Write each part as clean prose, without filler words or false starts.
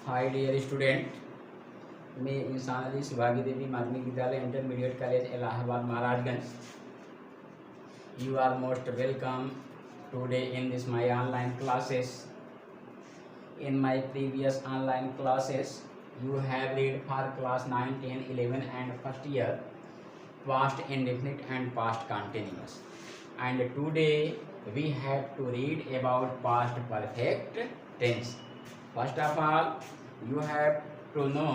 Hi dear student, मैं इंसान Ali Subhagi Devi Madhyamik Vidyalaya intermediate college Allahabad Maharajganj. You are most welcome today in this my online classes. In my previous online classes, you have read for class 9, 10, 11 and first year past indefinite and past continuous. And today we have to read about past perfect tense. First of all, you have to know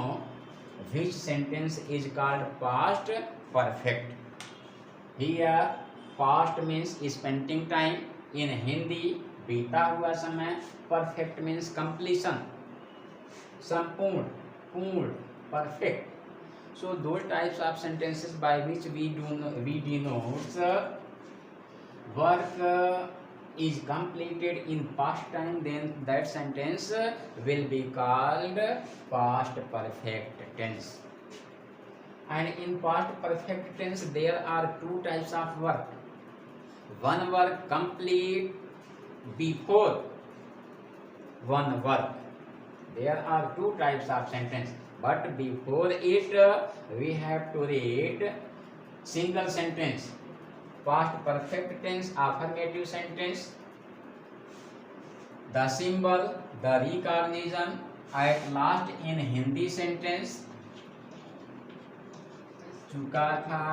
which sentence is called past perfect. Here, past means spending time. In Hindi, बीता हुआ समय. Perfect means completion, संपूर्ण, पूर्ण, perfect. So those types of sentences by which we denote work is completed in past time, then that sentence will be called past perfect tense. And in past perfect tense there are two types of work. One work complete before one work. There are two types of sentence, but before it we have to read single sentence. Past perfect tense affirmative sentence. The symbol, the recognition at last in Hindi sentence. चुका था,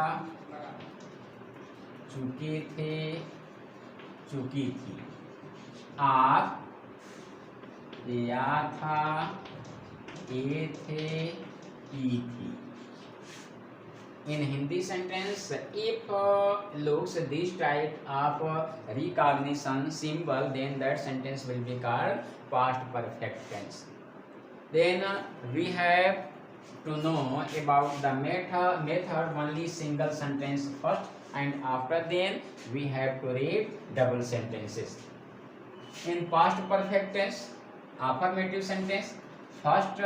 चुके थे, चुकी थी. आप, या था, ये थे, की थी. In Hindi sentence, if looks this type of recognition symbol, then that sentence will be called past perfect tense. Then we have to know about the method only single sentence first, and after then we have to read double sentences. In past perfect tense, affirmative sentence, first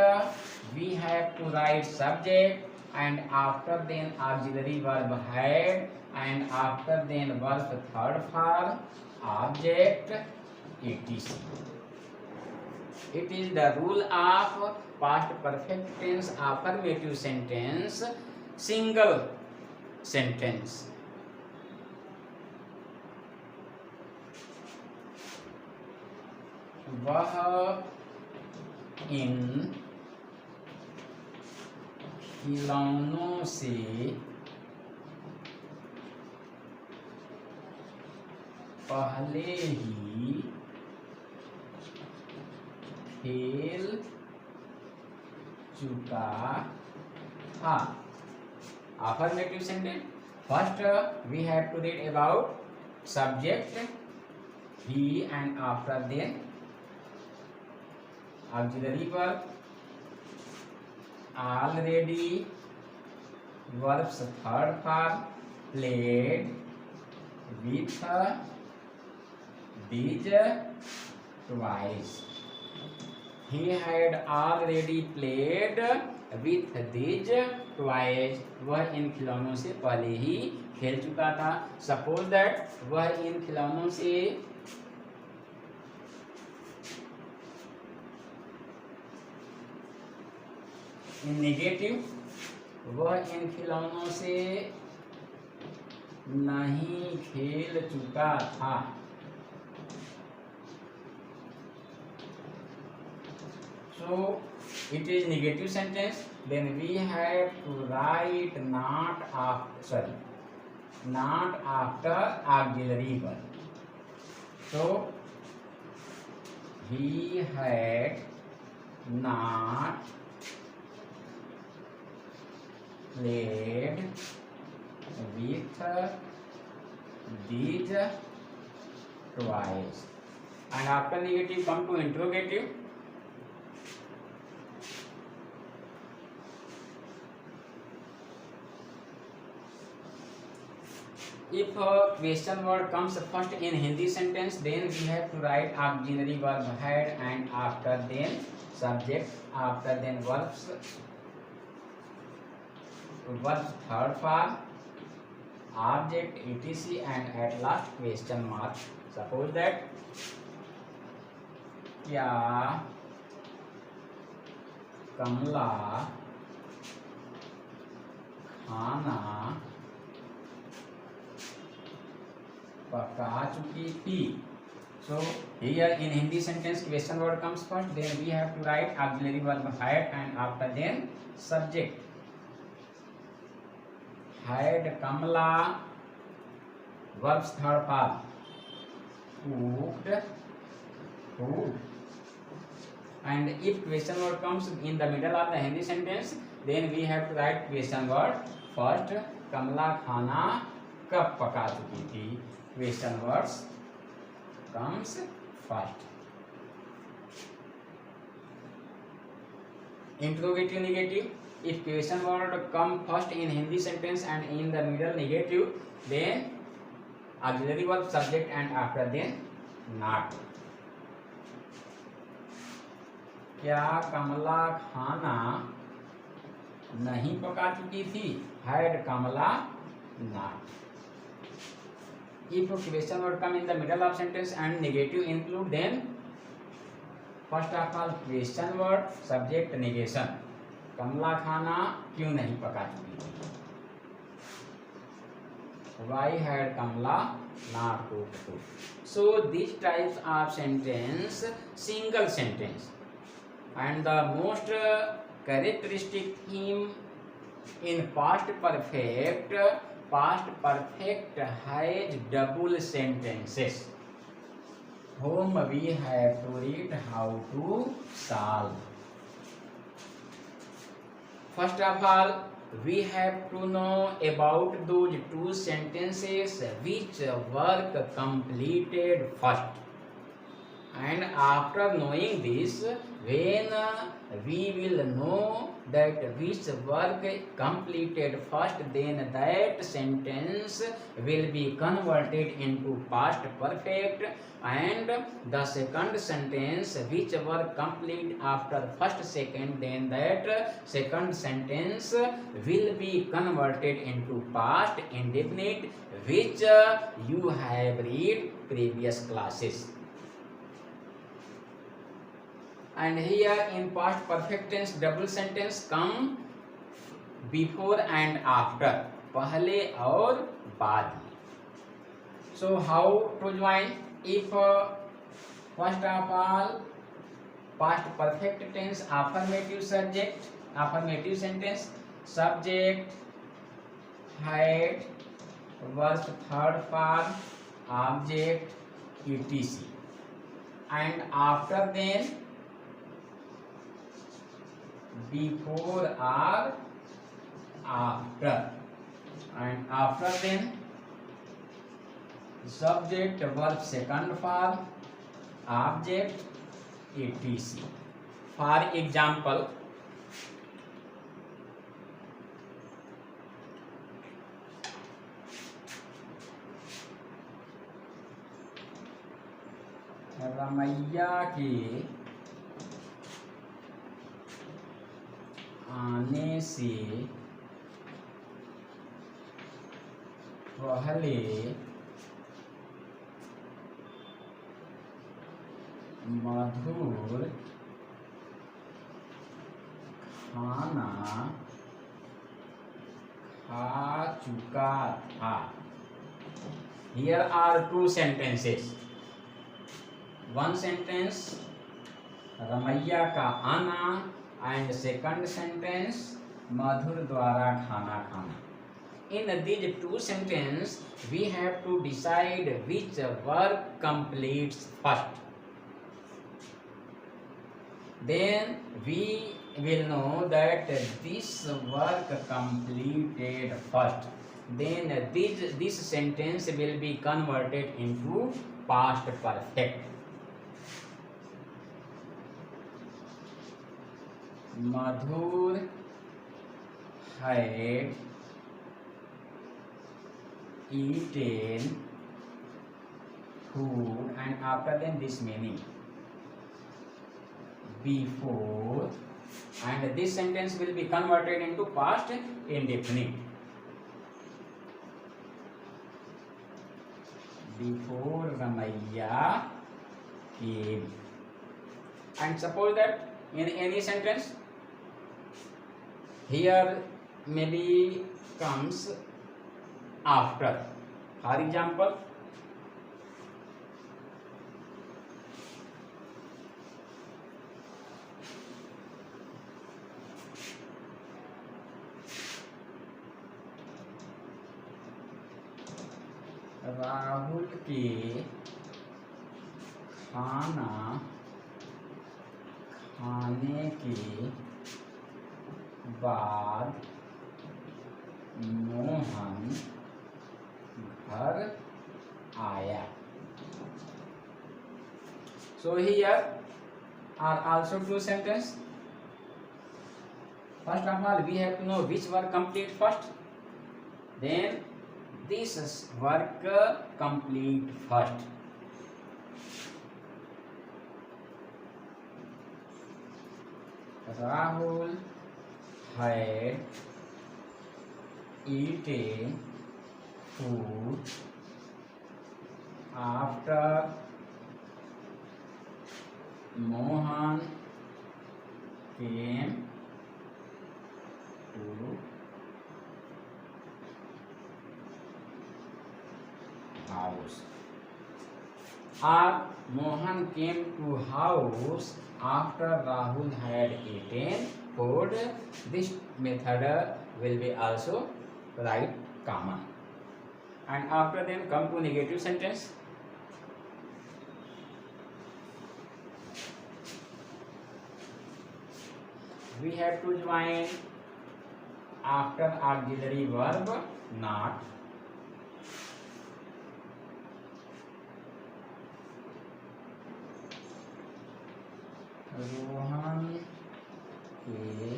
we have to write subject, and after then auxiliary verb had, and after then verb third form, object, etc. It is the rule of past perfect tense affirmative sentence single sentence. वह इन खिलौनों से पहले ही खेल चुका था. Affirmative sentence. First we have to read about subject he, and after then auxiliary verb, already, verbs third form, played with these twice. He had already played with these twice. वह इन खिलौनों से पहले ही खेल चुका था. Suppose that वह इन खिलौनों से in negative, वह इन खिलौनों से नहीं खेल चुका था. So it is negative sentence. Then we have to write not after auxiliary verb. So he had not played with these twice. And after negative come to interrogative. If a question word comes first in Hindi sentence, then we have to write auxiliary verb had, and after then subject, after then verbs third form, object, etc, and at last question mark. Suppose that क्या कमला खाना पका चुकी थी. So here in Hindi sentence question word comes first, then we have to write auxiliary verb had and after then subject. Had Kamala, verbs third part, cooked food. And if question word comes in the middle of the Hindi sentence, then we have to write question word first. Kamala खाना कब पका चुकी थी. Question words comes first. Interrogative negative. If question word come first in Hindi sentence and in the middle negative, then auxiliary verb subject and after then not. क्या कमला खाना नहीं पका चुकी थी. Had Kamala not. If question word come in the middle of sentence and negative include, then first of all question word subject negation. कमला खाना क्यों नहीं पका चुकी थी. Why had Kamala not cooked food? So these types of sentence single sentence, and the most characteristic theme in past perfect has double sentences whom we have to read how to solve. First of all, we have to know about those two sentences which work completed first. And after knowing this, when we will know that which work completed first, then that sentence will be converted into past perfect, and the second sentence which work complete after first second, then that second sentence will be converted into past indefinite, which you have read previous classes. And here in past perfect tense double sentence come before and after, पहले और बाद में. So how to join? If first of all past perfect tense affirmative subject, affirmative sentence, subject had, verb third form, object etc, and after then before or after, and after then subject verb second form, object etc. For example, Ramaiah के आने से पहले मधुर खाना खा चुका था. Here are two sentences. One sentence Ramaiah का आना, and second sentence मधुर द्वारा खाना खाना. In these two sentences we have to decide which verb completes first. Then we will know that this work completed first. Then this sentence will be converted into past perfect. Madhur had eaten food, and after then this meaning before, and this sentence will be converted into past indefinite. Before Ramaiya came. And suppose that in any sentence here maybe comes after. For example, Rahul के खाना खाने के बाद मोहन घर आया. So here are also two sentences. First of all, we have to know which work complete first. Then this work complete first. Rahul had eaten food after Mohan came to house. Or Mohan came to house after Rahul had eaten food. This method will be also right common. And after them come to negative sentence. We have to join after auxiliary verb not. Rohan के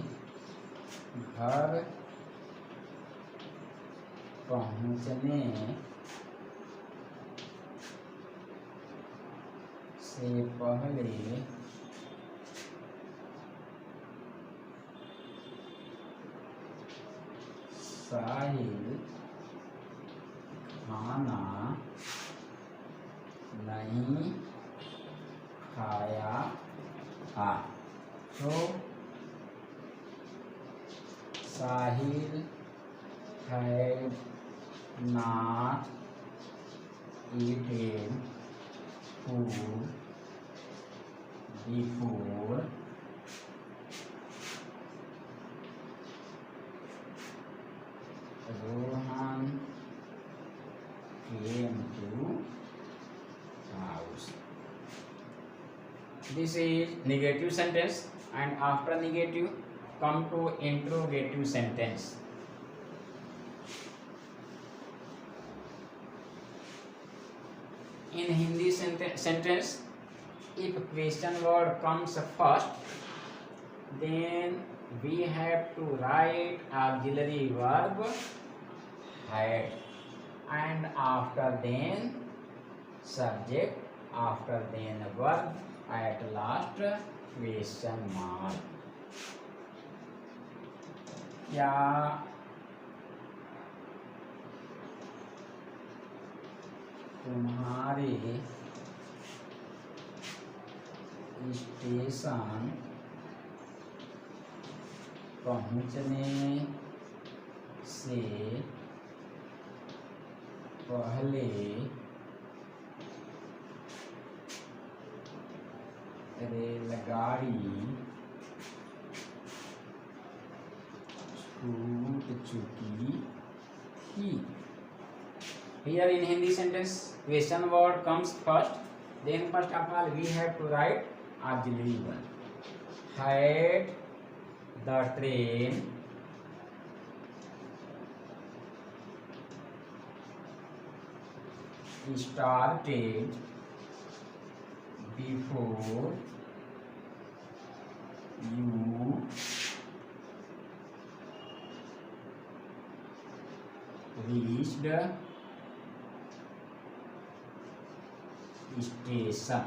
घर पहुंचने से पहले साहिल खाना नहीं खाया था. So Sahil had not eaten food before Rohan came to house. This is negative sentence, and after negative come to interrogative sentence. In Hindi sentence, if question word comes first, then we have to write auxiliary verb had, and after then subject, after then verb, at last question mark. क्या तुम्हारे station पहुंचने से पहले रेलगाड़ी छूट चुकी थी. Here in Hindi sentence, question word comes first. Then first of all, we have to write auxiliary verb. Had the train started before you reached station.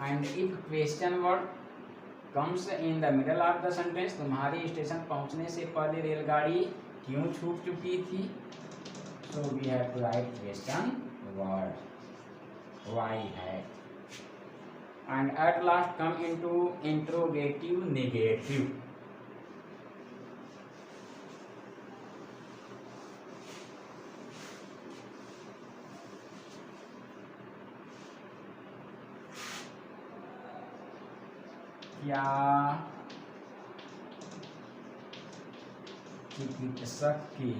And if question word comes in the middle of the sentence, तुम्हारी station पहुंचने से पहले रेलगाड़ी क्यों छूट चुकी थी, so we have to write question word why had. And at last come into interrogative negative. क्या चिकित्सक के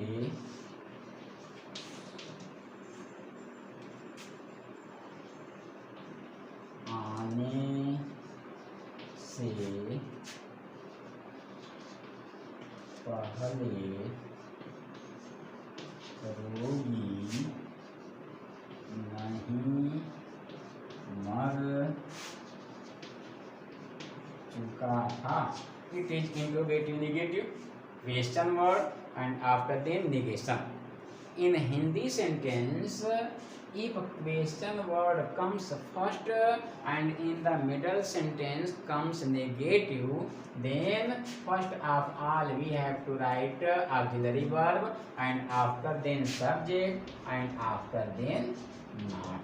आने से पहले रोगी नहीं मर चुका था. It is interrogative negative, question word and after then negation. In Hindi sentence, if question word comes first and in the middle sentence comes negative, then first of all we have to write auxiliary verb and after then subject and after then not.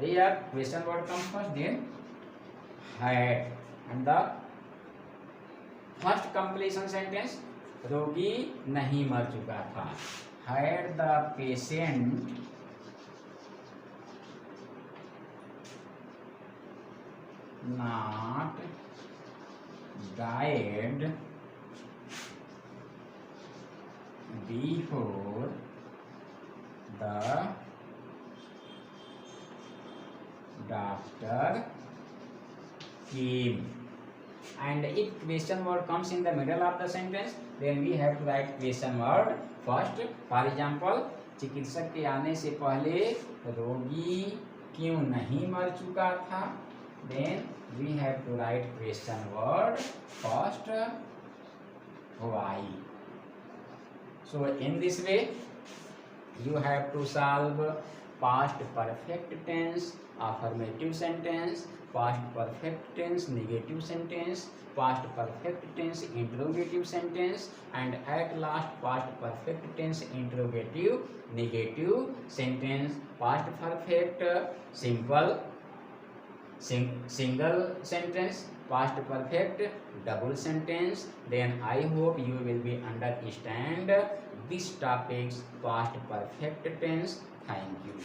Here question word comes first, then had, and the first completion sentence रोगी नहीं मर चुका था. Had the patient not died before the doctor came. And if question word comes in the middle of the sentence, then we have to write question word first. For example, चिकित्सक के आने से पहले रोगी क्यों नहीं मर चुका था. Then we have to write question word first. Why? So in this way, you have to solve past perfect tense affirmative sentence, past perfect tense negative sentence, past perfect tense interrogative sentence, and at last past perfect tense interrogative negative sentence, past perfect simple single sentence, past perfect double sentence. Then I hope you will be understand this topics past perfect tense. Thank you.